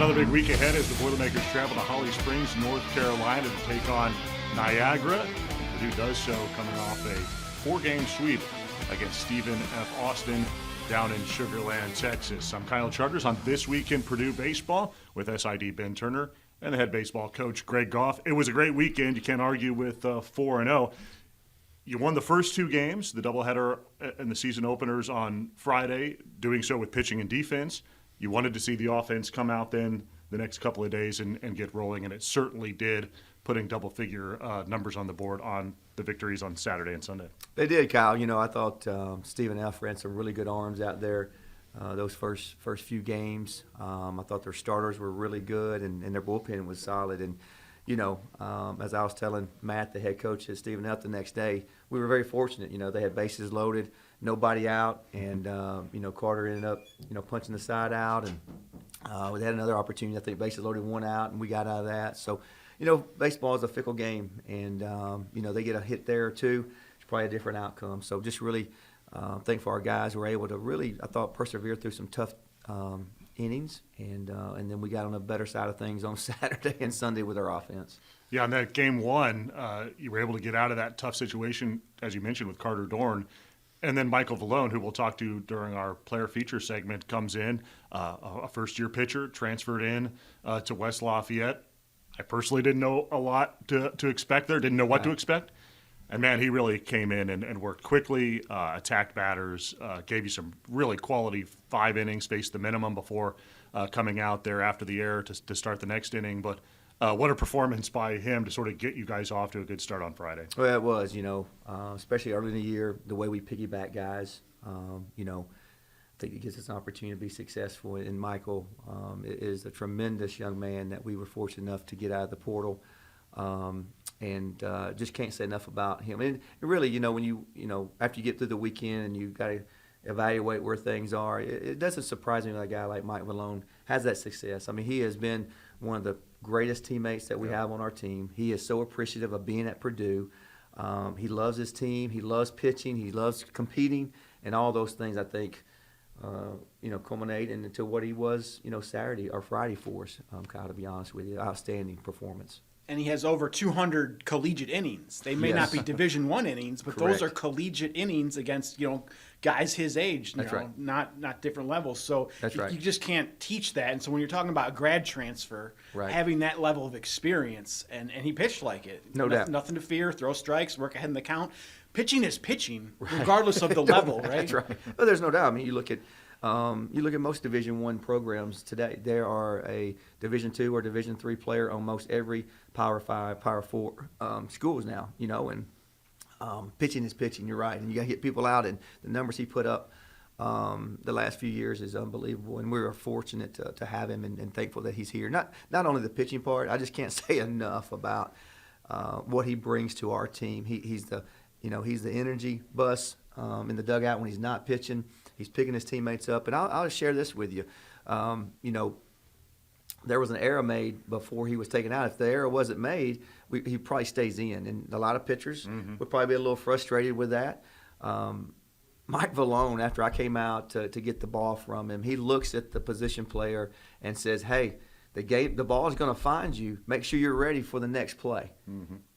another big week ahead as the Boilermakers travel to Holly Springs, North Carolina to take on Niagara. Purdue does so coming off a 4-game sweep against Stephen F. Austin down in Sugar Land, Texas. I'm Kyle Charters on This Week in Purdue Baseball with SID Ben Turner and the head baseball coach Greg Goff. It was a great weekend. You can't argue with 4-0. You won the first 2 games, the doubleheader and the season openers on Friday, doing so with pitching and defense. You wanted to see the offense come out then the next couple of days and get rolling, and it certainly did, putting double-figure numbers on the board on the victories on Saturday and Sunday. They did, Kyle. You know, I thought Stephen F. ran some really good arms out there those first few games. I thought their starters were really good, and their bullpen was solid. And, you know, as I was telling Matt, the head coach at Stephen F. the next day, we were very fortunate. You know, they had bases loaded, nobody out, and, you know, Carter ended up, you know, punching the side out. And we had another opportunity. I think bases loaded, 1 out, and we got out of that. So, you know, baseball is a fickle game, and, you know, they get a hit there or two, it's probably a different outcome. So just really thankful our guys were able to really, I thought, persevere through some tough innings, and then we got on the better side of things on Saturday and Sunday with our offense. Yeah, in that game 1, you were able to get out of that tough situation, as you mentioned, with Carter Dorn. And then Michael Vallone, who we'll talk to during our player feature segment, comes in, a first-year pitcher, transferred in to West Lafayette. I personally didn't know a lot to expect there, didn't know what to expect. And, man, he really came in and worked quickly, attacked batters, gave you some really quality 5 innings, faced the minimum before coming out there after the air to start the next inning. But what a performance by him to sort of get you guys off to a good start on Friday. Well, it was, you know, especially early in the year, the way we piggyback guys, you know, I think it gives us an opportunity to be successful. And Michael is a tremendous young man that we were fortunate enough to get out of the portal. And just can't say enough about him. And really, you know, when you know, after you get through the weekend and you got to evaluate where things are, it doesn't surprise me that a guy like Mike Vallone has that success. I mean, he has been one of the greatest teammates that we have on our team. He is so appreciative of being at Purdue. He loves his team. He loves pitching. He loves competing, and all those things, I think, you know, culminate into what he was, you know, Saturday or Friday for us, Kyle, to be honest with you. Outstanding performance. And he has over 200 collegiate innings. They may not be Division I innings, but those are collegiate innings against, you know, guys his age. That's right. Not different levels. So you just can't teach that. And so when you're talking about a grad transfer, having that level of experience, and he pitched like it. No doubt. Nothing to fear, throw strikes, work ahead in the count. Pitching is pitching, regardless of the level, right? That's right. Well, there's no doubt. I mean, you look at most Division I programs today. There are a Division II or Division III player on most every Power 5, Power 4 schools now. You know, and pitching is pitching. You're right, and you got to hit people out. And the numbers he put up the last few years is unbelievable. And we are fortunate to have him, and thankful that he's here. Not only the pitching part. I just can't say enough about what he brings to our team. He's the energy bus in the dugout when he's not pitching. He's picking his teammates up. And I'll just share this with you. You know, there was an error made before he was taken out. If the error wasn't made, he probably stays in. And a lot of pitchers would probably be a little frustrated with that. Mike Vallone, after I came out to get the ball from him, he looks at the position player and says, hey, the ball is going to find you. Make sure you're ready for the next play.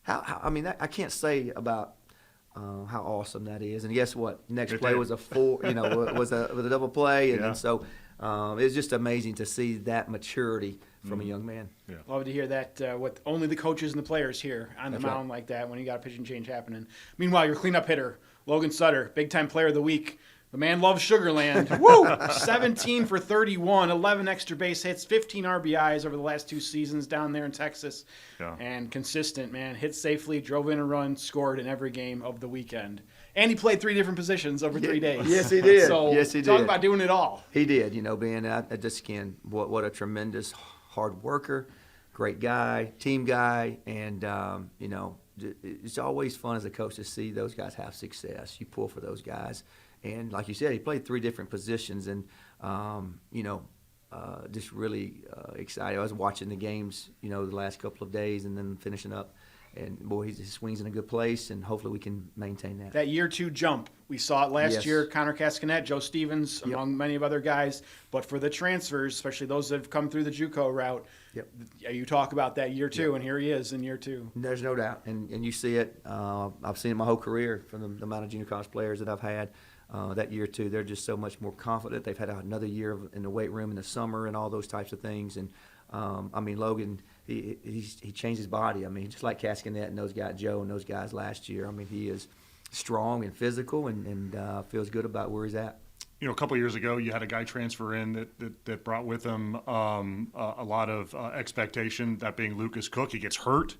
I mean, I can't say about how awesome that is. And guess what? Next play was a was a double play, and so it's just amazing to see that maturity from a young man. Yeah. Love to hear that. What only the coaches and the players here on the mound like that when you got a pitching change happening. Meanwhile, your cleanup hitter Logan Sutter, big time player of the week. The man loves Sugar Land. Woo! 17 for 31, 11 extra base hits, 15 RBIs over the last 2 seasons down there in Texas. Yeah. And consistent, man. Hit safely, drove in a run, scored in every game of the weekend. And he played 3 different positions over 3 days. Yes, he did. So yes, he did. Talk about doing it all. He did, you know, being at just again, what a tremendous hard worker, great guy, team guy, and, you know, it's always fun as a coach to see those guys have success. You pull for those guys. And like you said, he played 3 different positions, and you know, just really excited. I was watching the games, you know, the last couple of days, and then finishing up And boy, he swings in a good place, and hopefully we can maintain that. That year 2 jump, we saw it last Yes. year. Connor Cascanet, Joe Stevens, Yep. among many of other guys. But for the transfers, especially those that have come through the JUCO route, Yep. you talk about that year 2, Yep. and here he is in year 2. There's no doubt, and you see it. I've seen it my whole career from the amount of junior college players that I've had. That year too, they're just so much more confident. They've had another year in the weight room in the summer and all those types of things. And I mean, Logan, he changed his body. I mean, just like Cascanet and those guys, Joe and those guys last year. I mean, he is strong and physical, and feels good about where he's at. You know, a couple of years ago, you had a guy transfer in that brought with him a lot of expectation, that being Lucas Cook. He gets hurt.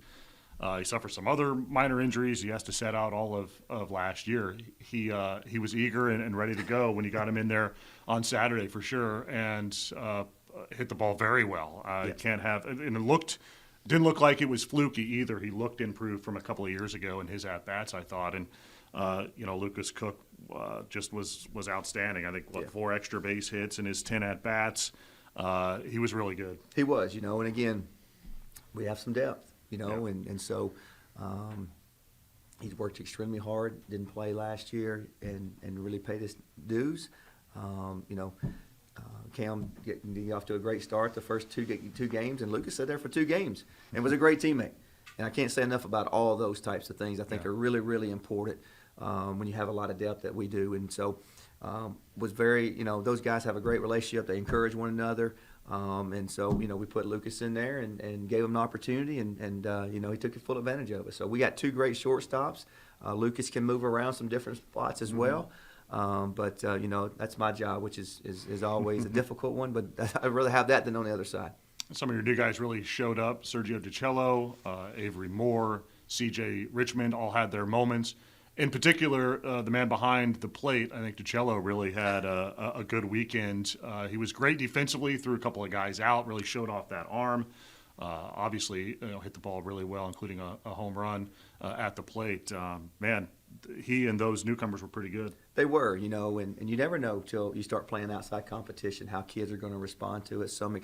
He suffers some other minor injuries. He has to set out all of last year. He was eager and ready to go when you got him in there on Saturday for sure, and hit the ball very well. And it didn't look like it was fluky either. He looked improved from a couple of years ago in his at-bats, I thought. And Lucas Cook just was outstanding. I think 4 extra base hits in his 10 at-bats. He was really good. He was, and again, we have some depth. And so he's worked extremely hard, didn't play last year, and really paid his dues. Cam getting off to a great start the first two games, and Lucas sat there for 2 games and was a great teammate. And I can't say enough about all those types of things I think are really, really important when you have a lot of depth that we do. And so was very, those guys have a great relationship. They encourage one another. And so, we put Lucas in there and gave him an opportunity, and he took full advantage of it. So we got 2 great shortstops. Lucas can move around some different spots as well. But that's my job, which is always a difficult one, but I'd rather have that than on the other side. Some of your new guys really showed up. Sergio DiCello, Avery Moore, C.J. Richmond all had their moments. In particular, the man behind the plate, I think DiCello really had a good weekend. He was great defensively, threw a couple of guys out, really showed off that arm. Obviously, hit the ball really well, including a home run at the plate. Man, he and those newcomers were pretty good. They were, and you never know till you start playing outside competition how kids are going to respond to it. Some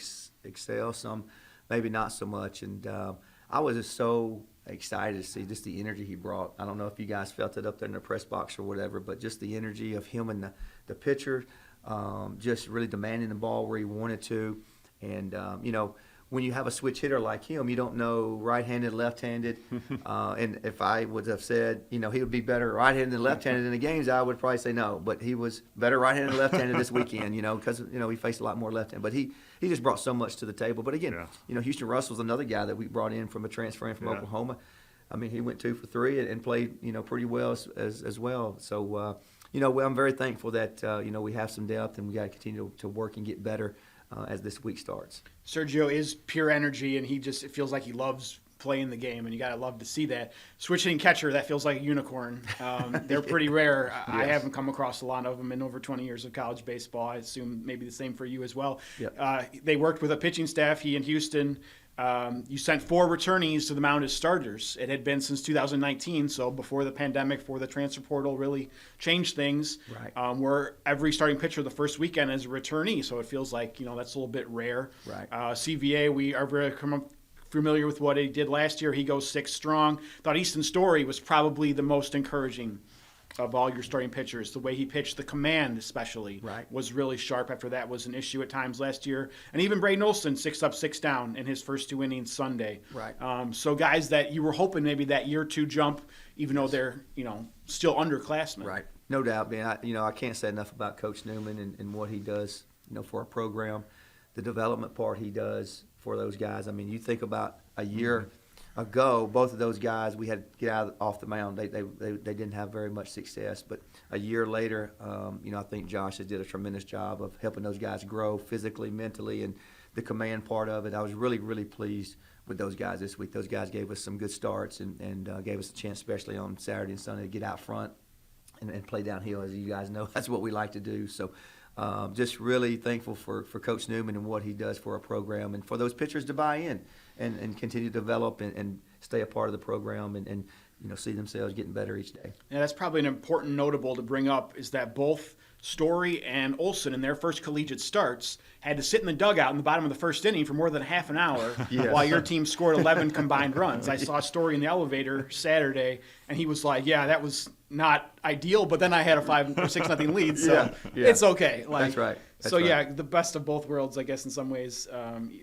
excel, some maybe not so much. And I was just so excited to see just the energy he brought. I don't know if you guys felt it up there in the press box or whatever, but just the energy of him and the pitcher, just really demanding the ball where he wanted to. And, when you have a switch hitter like him, you don't know right-handed, left-handed. And if I would have said, he would be better right-handed than left-handed in the games, I would probably say no. But he was better right-handed than left-handed this weekend, because, he faced a lot more left-handed. But he just brought so much to the table. But again, Houston Russell's another guy that we brought in from a transfer in from Oklahoma. I mean, he went 2 for 3 and played, pretty well as well. So, I'm very thankful that, we have some depth and we got to continue to work and get better as this week starts. Sergio is pure energy, and it feels like he loves playing the game, and you got to love to see that. Switching catcher, that feels like a unicorn. They're pretty rare. Yes. I haven't come across a lot of them in over 20 years of college baseball. I assume maybe the same for you as well. Yep. They worked with a pitching staff, he and Houston. You sent 4 returnees to the mound as starters. It had been since 2019, so before the pandemic, before the transfer portal really changed things. Right. Where every starting pitcher the first weekend is a returnee, so it feels like that's a little bit rare. Right. CVA, we are very familiar with what he did last year. He goes 6 strong. Thought Easton Story was probably the most encouraging of all your starting pitchers. The way he pitched, the command especially, was really sharp. After that was an issue at times last year. And even Braden Olson, 6 up, 6 down in his first 2 innings Sunday. Right. So guys that you were hoping maybe that year 2 jump, even though they're still underclassmen. Right. No doubt, man. I can't say enough about Coach Newman and what he does, for our program, the development part he does for those guys. I mean, you think about a year ago, both of those guys, we had to get off the mound. They didn't have very much success. But a year later, I think Josh has did a tremendous job of helping those guys grow physically, mentally, and the command part of it. I was really, really pleased with those guys this week. Those guys gave us some good starts and gave us a chance, especially on Saturday and Sunday, to get out front and play downhill. As you guys know, that's what we like to do. So just really thankful for Coach Newman and what he does for our program, and for those pitchers to buy in and continue to develop and stay a part of the program and see themselves getting better each day. Yeah, that's probably an important notable to bring up, is that both Story and Olsen in their first collegiate starts had to sit in the dugout in the bottom of the first inning for more than half an hour while your team scored 11 combined runs. I saw Story in the elevator Saturday, and he was like, yeah, that was not ideal, but then I had a 5 or 6-0 lead, so it's okay. Like, that's right. Yeah, the best of both worlds, I guess, in some ways.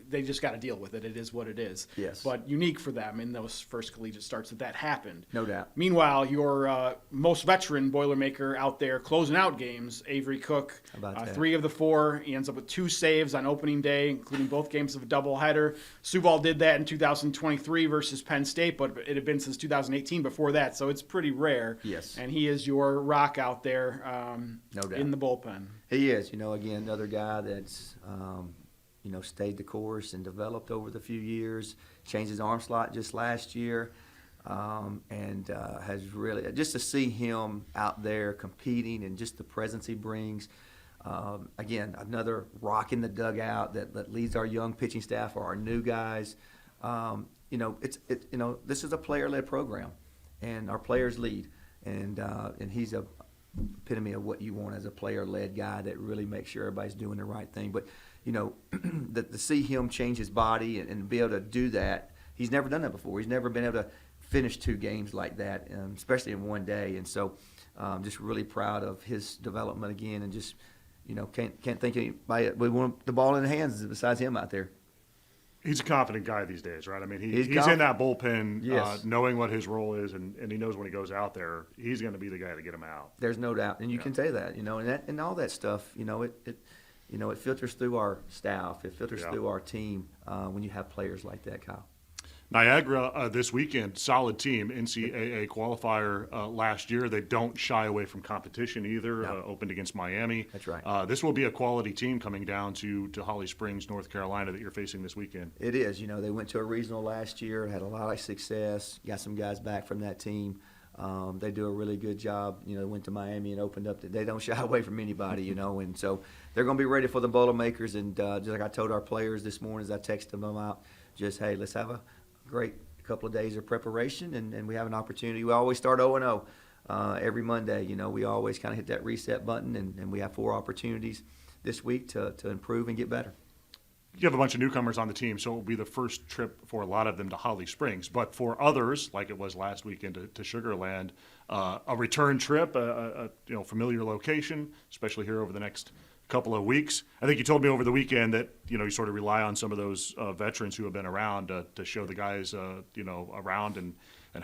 They just got to deal with it. It is what it is. Yes. But unique for them in those first collegiate starts that happened. No doubt. Meanwhile, your most veteran Boilermaker out there closing out games, Avery Cook, How about that? 3 of the 4. He ends up with 2 saves on opening day, including both games of a doubleheader. Suval did that in 2023 versus Penn State, but it had been since 2018 before that, so it's pretty rare. Yes. And he is your rock out there No doubt. in the bullpen. He is, again, another guy that's, stayed the course and developed over the few years, changed his arm slot just last year, and has really, just to see him out there competing and just the presence he brings. Again, another rock in the dugout that leads our young pitching staff or our new guys. This is a player-led program, and our players lead, and he's a epitome of what you want as a player-led guy that really makes sure everybody's doing the right thing. But, to see him change his body and be able to do that, he's never done that before. He's never been able to finish 2 games like that, especially in one day. And so just really proud of his development again, and just, can't think anybody we want the ball in the hands besides him out there. He's a confident guy these days, right? I mean, he's confident. in that bullpen, Yes. knowing what his role is, and he knows when he goes out there, he's going to be the guy to get him out. There's no doubt, and you can say that, and all that stuff, it filters through our staff, it filters through our team when you have players like that, Kyle. Niagara this weekend, solid team, NCAA qualifier last year. They don't shy away from competition either. No. Opened against Miami. That's right. This will be a quality team coming down to Holly Springs, North Carolina, that you're facing this weekend. It is. They went to a regional last year, had a lot of success, got some guys back from that team. They do a really good job. They went to Miami and opened up. They don't shy away from anybody, and so they're going to be ready for the Boilermakers. And just like I told our players this morning as I texted them out, just, hey, let's have a great couple of days of preparation, and we have an opportunity. We always start 0-0 every Monday. We always kind of hit that reset button, and we have 4 opportunities this week to improve and get better. You have a bunch of newcomers on the team, so it will be the first trip for a lot of them to Holly Springs. But for others, like it was last weekend to Sugar Land, a return trip, a familiar location, especially here over the next couple of weeks. I think you told me over the weekend that you sort of rely on some of those veterans who have been around to show the guys around and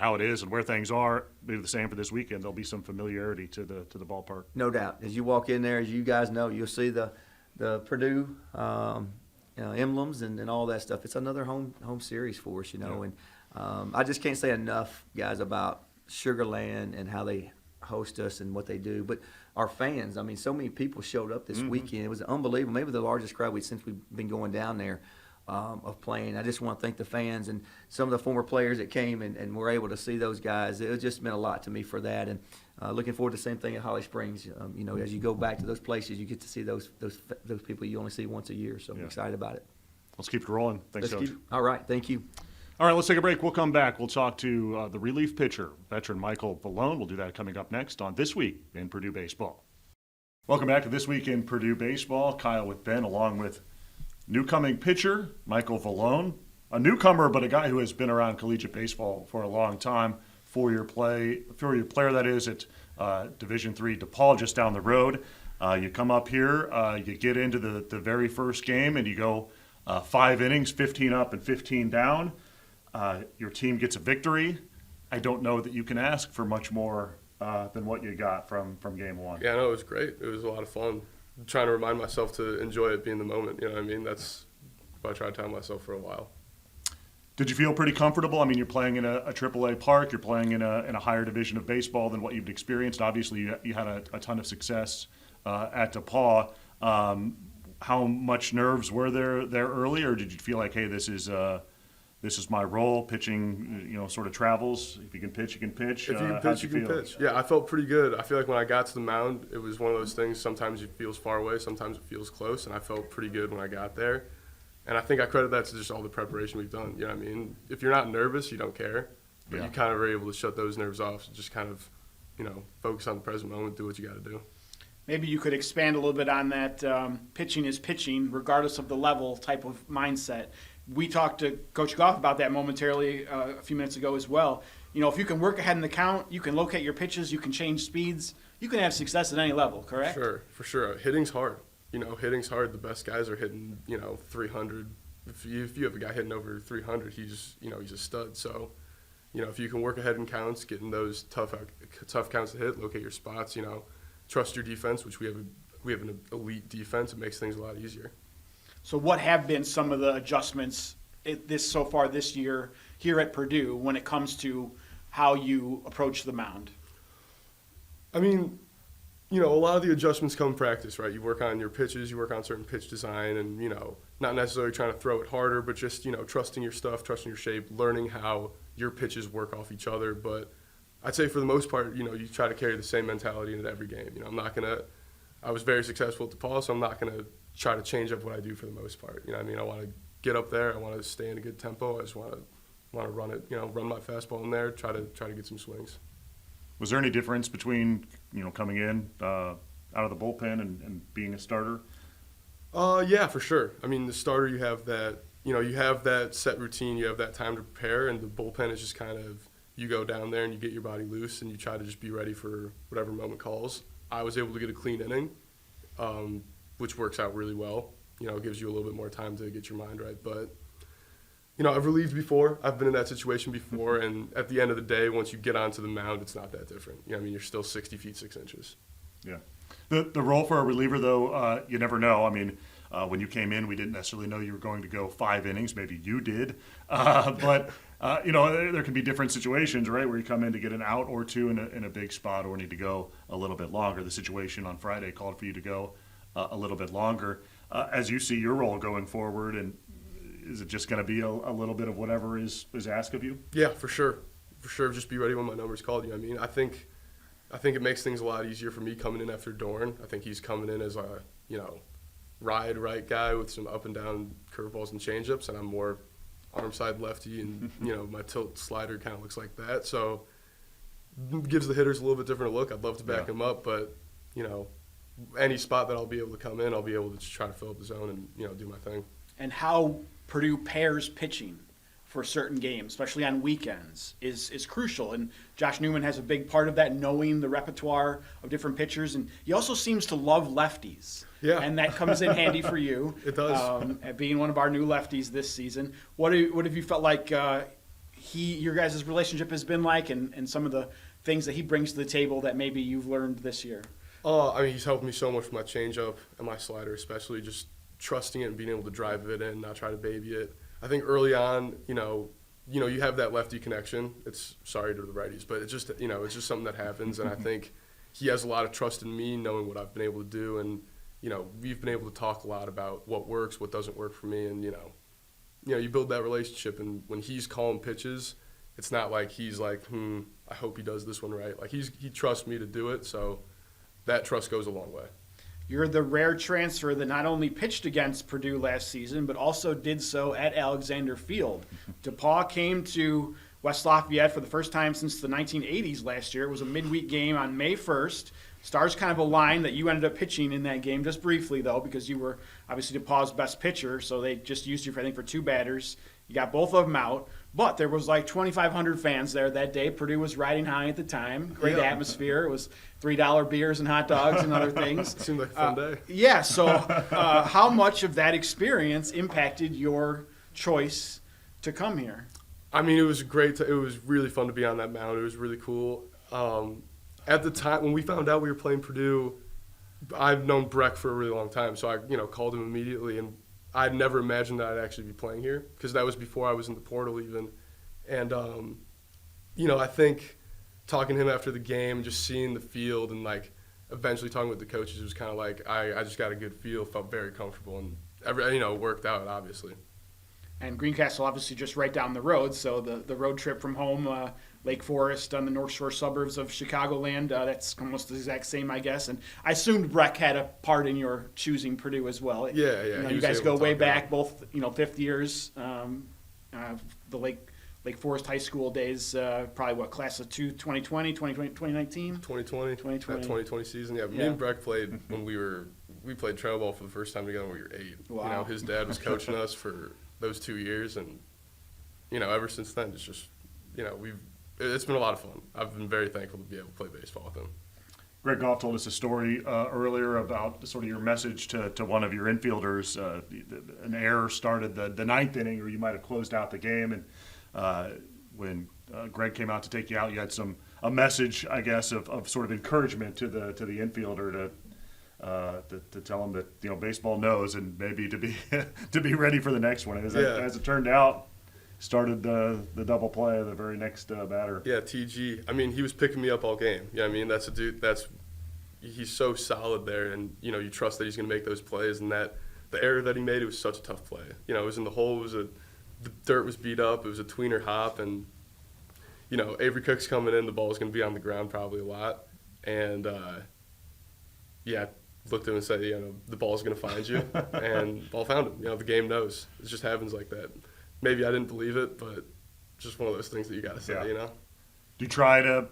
how it is and where things are. Maybe the same for this weekend. There'll be some familiarity to the ballpark. No doubt. As you walk in there, as you guys know, you'll see the Purdue emblems and all that stuff. It's another home series for us, and I just can't say enough, guys, about Sugar Land and how they host us and what they do. But our fans, I mean, so many people showed up this weekend. It was unbelievable. Maybe the largest crowd since we've been going down there of playing. I just want to thank the fans and some of the former players that came and were able to see those guys. It just meant a lot to me for that. And looking forward to the same thing at Holly Springs. As you go back to those places, you get to see those people you only see once a year. So I'm excited about it. Let's keep it rolling. Thanks, Coach. All right. Thank you. All right, let's take a break. We'll come back. We'll talk to the relief pitcher, veteran Michael Vallone. We'll do that coming up next on This Week in Purdue Baseball. Welcome back to This Week in Purdue Baseball. Kyle with Ben, along with newcoming pitcher Michael Vallone, a newcomer but a guy who has been around collegiate baseball for a long time. Four-year player that is at Division III DePaul, just down the road. You come up here, you get into the very first game, and you go 5 innings, 15 up and 15 down. Your team gets a victory. I don't know that you can ask for much more than what you got from game one. Yeah, no, it was great. It was a lot of fun. I'm trying to remind myself to enjoy it being the moment. You know what I mean? That's what I try to tell myself for a while. Did you feel pretty comfortable? I mean, you're playing in a AAA park. You're playing in a higher division of baseball than what you've experienced. Obviously, you had a ton of success at DePaul. How much nerves were there early, or did you feel like, hey, this is my role, pitching, sort of travels. If you can pitch, you can pitch. If you can pitch, you can pitch. Yeah, I felt pretty good. I feel like when I got to the mound, it was one of those things, sometimes it feels far away, sometimes it feels close, and I felt pretty good when I got there. And I think I credit that to just all the preparation we've done. You know what I mean? If you're not nervous, you don't care. But you kind of are able to shut those nerves off and just kind of, focus on the present moment, do what you got to do. Maybe you could expand a little bit on that pitching is pitching, regardless of the level type of mindset. We talked to Coach Goff about that momentarily a few minutes ago as well. You know, if you can work ahead in the count, you can locate your pitches, you can change speeds, you can have success at any level, correct? For sure. Hitting's hard. You know, hitting's hard. The best guys are hitting, 300. If you have a guy hitting over 300, he's a stud. So, if you can work ahead in counts, getting those tough counts to hit, locate your spots, trust your defense, which we have an elite defense. It makes things a lot easier. So what have been some of the adjustments so far this year here at Purdue when it comes to how you approach the mound? I mean, a lot of the adjustments come in practice, right? You work on your pitches, you work on certain pitch design, and, not necessarily trying to throw it harder, but just, trusting your stuff, trusting your shape, learning how your pitches work off each other. But I'd say for the most part, you try to carry the same mentality into every game. I was very successful at DePaul, so I'm not going to try to change up what I do for the most part. I want to get up there. I want to stay in a good tempo. I just want to run it, run my fastball in there, try to get some swings. Was there any difference between, coming in out of the bullpen and being a starter? Yeah, for sure. I mean, the starter, you have that, you have that set routine, you have that time to prepare, and the bullpen is just kind of, you go down there and you get your body loose and you try to just be ready for whatever moment calls. I was able to get a clean inning, which works out really well. It gives you a little bit more time to get your mind right. But, I've relieved before. I've been in that situation before. And at the end of the day, once you get onto the mound, it's not that different. You're still 60 feet, 6 inches. Yeah. The role for a reliever, though, you never know. I mean, when you came in, we didn't necessarily know you were going to go 5 innings. Maybe you did. But there can be different situations, right, where you come in to get an out or two in a big spot or need to go a little bit longer. The situation on Friday called for you to go a little bit longer. As you see your role going forward, and is it just going to be a little bit of whatever is asked of you? Yeah, for sure. For sure, just be ready when my number's called. I think it makes things a lot easier for me coming in after Dorn. I think he's coming in as a, ride right guy with some up and down curveballs and changeups, and I'm more arm side lefty, and my tilt slider kind of looks like that. So it gives the hitters a little bit different look. I'd love to back him up, but any spot that I'll be able to come in, I'll be able to just try to fill up the zone and do my thing. And how Purdue pairs pitching for certain games, especially on weekends, is crucial. And Josh Newman has a big part of that, knowing the repertoire of different pitchers. And he also seems to love lefties. Yeah. And that comes in handy for you. It does. Being one of our new lefties this season. What have you felt like your guys' relationship has been like, and some of the things that he brings to the table that maybe you've learned this year? He's helped me so much with my changeup and my slider, especially just trusting it and being able to drive it in, not try to baby it. I think early on, you have that lefty connection. It's sorry to the righties, but it's just, it's just something that happens. And I think he has a lot of trust in me, knowing what I've been able to do. And, we've been able to talk a lot about what works, what doesn't work for me. And, you build that relationship. And when he's calling pitches, it's not like he's like, I hope he does this one right. Like he trusts me to do it. So that trust goes a long way. You're the rare transfer that not only pitched against Purdue last season, but also did so at Alexander Field. DePaul came to West Lafayette for the first time since the 1980s last year. It was a midweek game on May 1st. Stars kind of aligned that you ended up pitching in that game, just briefly, though, because you were obviously DePaul's best pitcher, so they just used you, for 2 batters. You got both of them out. But there was like 2,500 fans there that day. Purdue was riding high at the time. Great atmosphere. It was $3 beers and hot dogs and other things. It seemed like a fun day. Yeah, so how much of that experience impacted your choice to come here? I mean, it was great. It was really fun to be on that mound. It was really cool. At the time, when we found out we were playing Purdue, I've known Breck for a really long time. So I called him immediately, and I'd never imagined that I'd actually be playing here, because that was before I was in the portal even. And, I think talking to him after the game, just seeing the field and, eventually talking with the coaches, it was kind of like I just got a good feel, felt very comfortable, and, it worked out, obviously. And Greencastle obviously just right down the road, so the road trip from home, Lake Forest on the North Shore suburbs of Chicagoland, that's almost the exact same, I guess. And I assumed Breck had a part in your choosing Purdue as well. Yeah. You guys go way back, both 5th years, the Lake Lake Forest High School days, probably class of 2020, 2019? 2020. 2020. That 2020 season. Yeah, me Yeah. and Breck played when we played trail ball for the first time together when we were 8. Wow. You know, his dad was coaching us for those 2 years, and you know, ever since then, it's just, you know, it's been a lot of fun. I've been very thankful to be able to play baseball with him. Greg Goff told us a story earlier about sort of your message to one of your infielders. An error started the ninth inning, or you might have closed out the game, and when Greg came out to take you out, you had a message, I guess, of sort of encouragement to the infielder to tell him that, you know, baseball knows, and maybe to be ready for the next one. As it turned out, started the double play of the very next batter. Yeah, TG. I mean, he was picking me up all game. You know what I mean? That's a dude. He's so solid there, and you know, you trust that he's going to make those plays. And that the error that he made, it was such a tough play. You know, it was in the hole. The dirt was beat up. It was a tweener hop, and you know, Avery Cook's coming in. The ball was going to be on the ground probably a lot, and looked at him and said, you know, the ball's going to find you, and the ball found him. You know, the game knows. It just happens like that. Maybe I didn't believe it, but just one of those things that you got to say, you know. Do you try to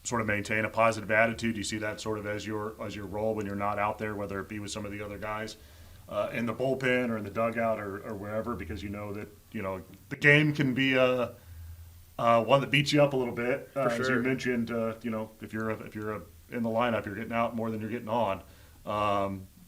sort of maintain a positive attitude? Do you see that sort of as your role when you're not out there, whether it be with some of the other guys in the bullpen or in the dugout or wherever, because you know that, you know, the game can be one that beats you up a little bit. For sure. As you mentioned, you know, if you're in the lineup, you're getting out more than you're getting on.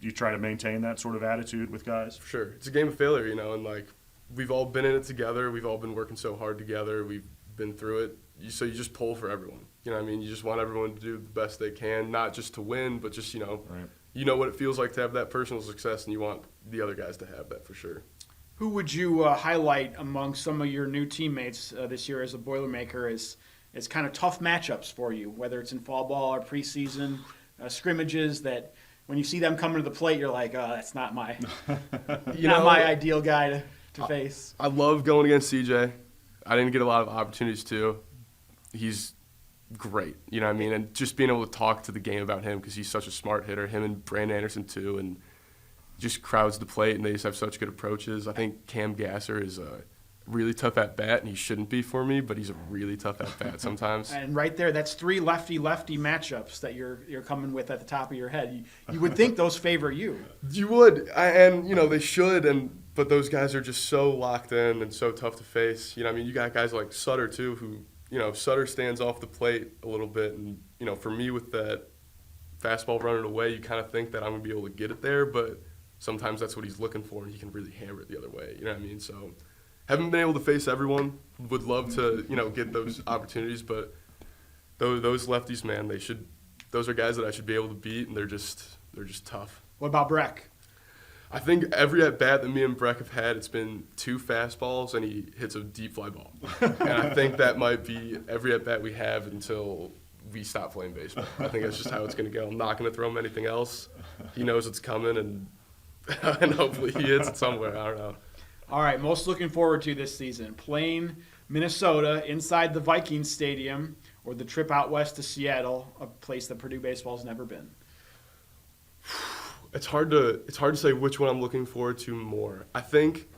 You try to maintain that sort of attitude with guys? For sure. It's a game of failure, you know, and like, we've all been in it together. We've all been working so hard together. We've been through it. So you just pull for everyone. You know what I mean? You just want everyone to do the best they can, not just to win, but just, you know, You know what it feels like to have that personal success, and you want the other guys to have that for sure. Who would you highlight among some of your new teammates this year as a Boilermaker as kind of tough matchups for you, whether it's in fall ball or preseason scrimmages, that when you see them coming to the plate, you're like, oh, that's not my my ideal guy to face? I love going against CJ. I didn't get a lot of opportunities to. He's great, you know what I mean? And just being able to talk to the game about him, because he's such a smart hitter, him and Brandon Anderson too, and just crowds the plate, and they just have such good approaches. I think Cam Gasser is a really tough at-bat, and he shouldn't be for me, but he's a really tough at-bat sometimes. And right there, that's 3 lefty-lefty matchups that you're coming with at the top of your head. You would think those favor you. You would, and you know, they should, but those guys are just so locked in and so tough to face. You know, I mean, you got guys like Sutter too, who, you know, Sutter stands off the plate a little bit, and you know, for me with that fastball running away, you kind of think that I'm gonna be able to get it there, but sometimes that's what he's looking for, and he can really hammer it the other way. You know what I mean? So, haven't been able to face everyone. Would love to, you know, get those opportunities, but those lefties, man, those are guys that I should be able to beat, and they're just tough. What about Breck? I think every at-bat that me and Breck have had, it's been 2 fastballs, and he hits a deep fly ball. And I think that might be every at-bat we have until we stop playing baseball. I think that's just how it's going to go. I'm not going to throw him anything else. He knows it's coming, and hopefully he hits it somewhere. I don't know. All right, most looking forward to this season. Playing Minnesota inside the Vikings Stadium, or the trip out west to Seattle, a place that Purdue baseball's never been. It's hard to say which one I'm looking forward to more. I think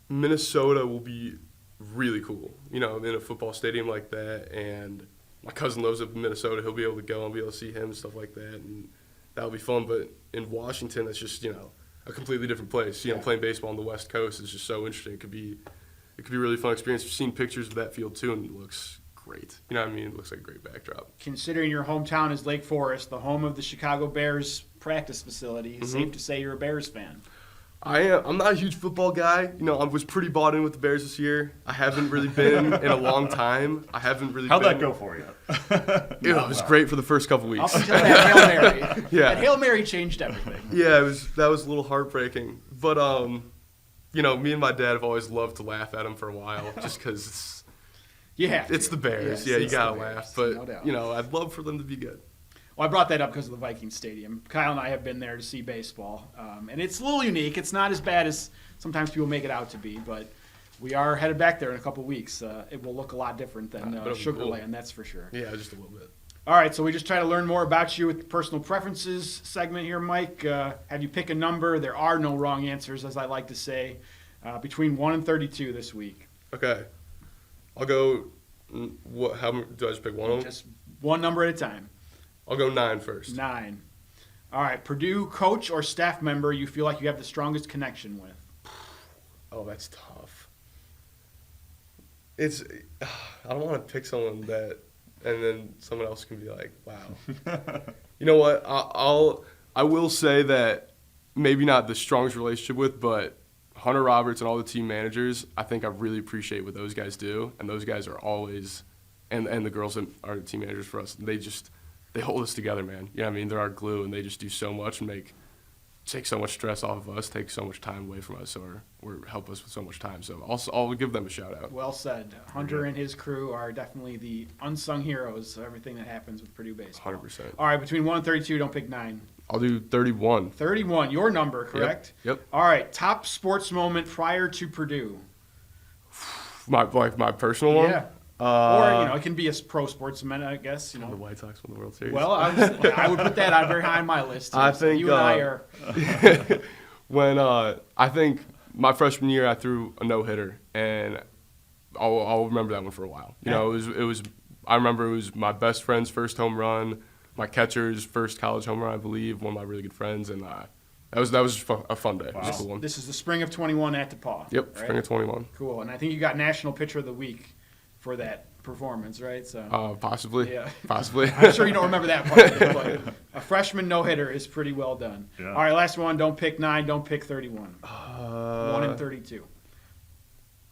Minnesota will be really cool, you know, in a football stadium like that. And my cousin lives up in Minnesota. He'll be able to go and be able to see him and stuff like that, and that'll be fun. But in Washington, that's just, you know, a completely different place. You know, playing baseball on the West Coast is just so interesting. It could be a really fun experience. I've seen pictures of that field too, and it looks great. You know what I mean? It looks like a great backdrop. Considering your hometown is Lake Forest, the home of the Chicago Bears practice facility, safe to say you're a Bears fan. I am. I'm not a huge football guy. You know, I was pretty bought in with the Bears this year. I haven't really been in a long time. I haven't really How'd been. that go for you? It was great for the first couple weeks. Up until that Hail Mary. Yeah. That Hail Mary changed everything. Yeah, that was a little heartbreaking. But, you know, me and my dad have always loved to laugh at him for a while, just because it's the Bears. Yes, you got to the Bears, laugh. But, no doubt. you know, I'd love for them to be good. Well, I brought that up because of the Vikings Stadium. Kyle and I have been there to see baseball, and it's a little unique. It's not as bad as sometimes people make it out to be, but we are headed back there in a couple weeks. It will look a lot different than Sugarland, that's for sure. Yeah, just a little bit. All right, so we just try to learn more about you with the personal preferences segment here, Mike. Have you pick a number? There are no wrong answers, as I like to say. Between 1 and 32 this week. Okay. I'll go. How do I just pick one of them? Just one number at a time. I'll go 9 first. 9. All right. Purdue coach or staff member you feel like you have the strongest connection with? Oh, that's tough. It's. I don't want to pick someone that, and then someone else can be like, "Wow." You know what? I will say that maybe not the strongest relationship with, but Hunter Roberts and all the team managers, I think I really appreciate what those guys do, and those guys are always, and the girls that are the team managers for us, they hold us together, man. You know what I mean? They're our glue, and they just do so much and take so much stress off of us, take so much time away from us, or help us with so much time. So I'll give them a shout out. Well said. Hunter and his crew are definitely the unsung heroes of everything that happens with Purdue baseball. 100%. All right, between 1 and 32, don't pick 9. I'll do 31. 31, your number, correct? Yep. All right, top sports moment prior to Purdue. My personal one? Yeah. Or, it can be a pro sportsman, I guess. The White Sox won the World Series. Well, I would put that on very high on my list. I So think you and I are. when I think my freshman year I threw a no-hitter, and I'll remember that one for a while. You know, it was. I remember it was my best friend's first home run, my catcher's first college home run, I believe. One of my really good friends, and that was a fun day. Wow. It was a cool one. This is the spring of 21 at DePaul. Yep, right? spring of 21. Cool, and I think you got National Pitcher of the Week for that performance, right? So Possibly. Yeah. Possibly. I'm sure you don't remember that part, but a freshman no-hitter is pretty well done. Yeah. All right, last one. Don't pick 9. Don't pick 31. 1 and 32.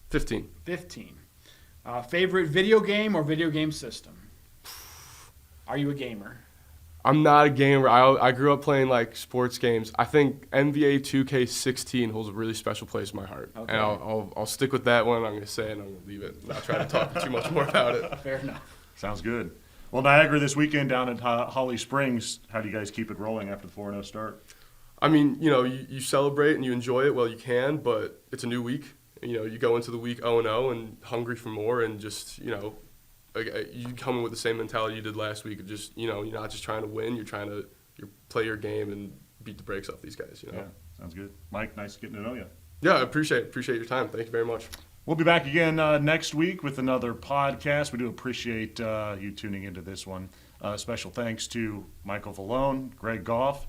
15. 15. Favorite video game or video game system? Are you a gamer? I'm not a gamer. I grew up playing like sports games. I think NBA 2K16 holds a really special place in my heart, Okay. and I'll stick with that one. I'm gonna say it, and I'm gonna leave it. Not try to talk too much more about it. Fair enough. Sounds good. Well, Niagara this weekend down at Holly Springs. How do you guys keep it rolling after the 4-0 start? I mean, you celebrate and you enjoy it while you can, but it's a new week. You go into the week 0-0 and hungry for more, and just you come in with the same mentality you did last week of just you're not just trying to win, you're trying to play your game and beat the brakes off these guys. Yeah, sounds good. Mike, nice getting to know you. Yeah, I appreciate your time. Thank you very much. We'll be back again next week with another podcast. We do appreciate you tuning into this one. Special thanks to Michael Vallone, Greg Goff,